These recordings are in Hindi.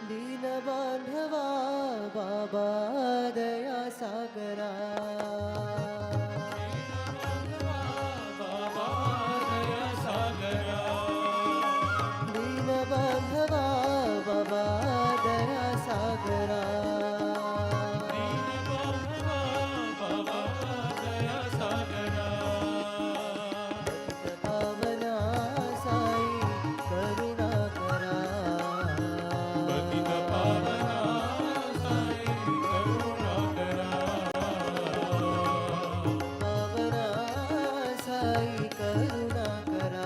दीनबांधवा बाबा दया सागरा दीनबांधवा बाबा दया सागरा पावना साई करुणा करा पावना साई करुणा करा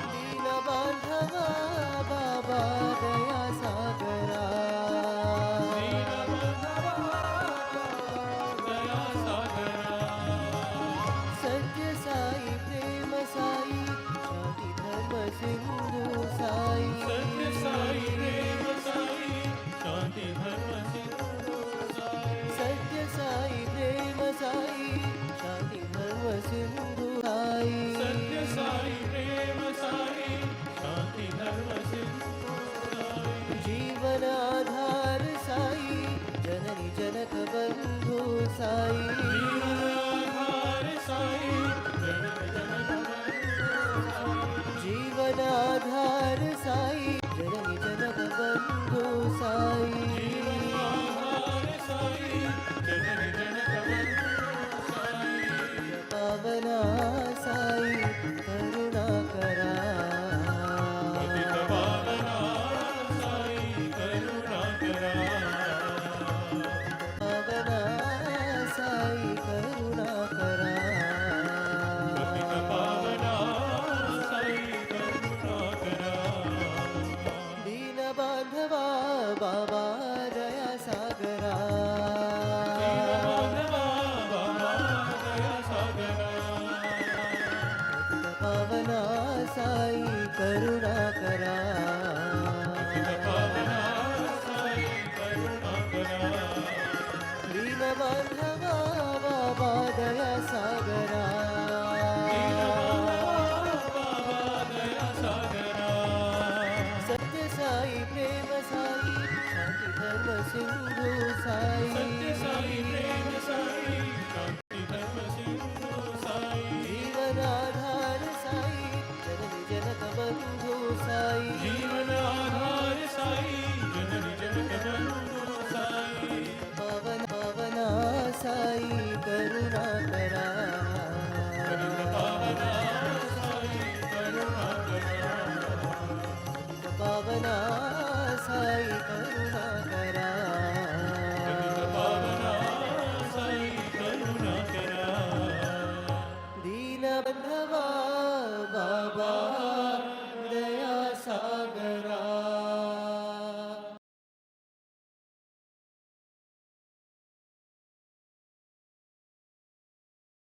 दीनबांधवा बाबा दया सागरा सत्य साई प्रेम साई शांति धर्म सिंधु साई सत्य साई प्रेम साई शांति धर्म सिंधु साई सत्य साई प्रेम साई शांति धर्म सिंधु साई सत्य साई प्रेम साई शांति धर्म सिंधु साई जीवन आधार साई जननी जनक बंधु साई जीवन आधार साई जनक जनक बंधु साई जीवन आधार साई जननी जनक बंधु साई जीवन आधार साई जनक जनक बंधु साई पावना साई करुणा करा पतित पावना साई करुणा करा पावना साई करुणा करा पतित पावना साई करुणा करा दीनबांधवा बाबा दया सागरा दीनबांधवा बाबा दया सागरा पावना साई करुणा करा पतित पावना साई करुणा करा दीनबांधवा बाबा दया सागरा दीनबांधवा बाबा दया सागरा सत्य साई प्रेम साई शांति धर्म सिंधु साई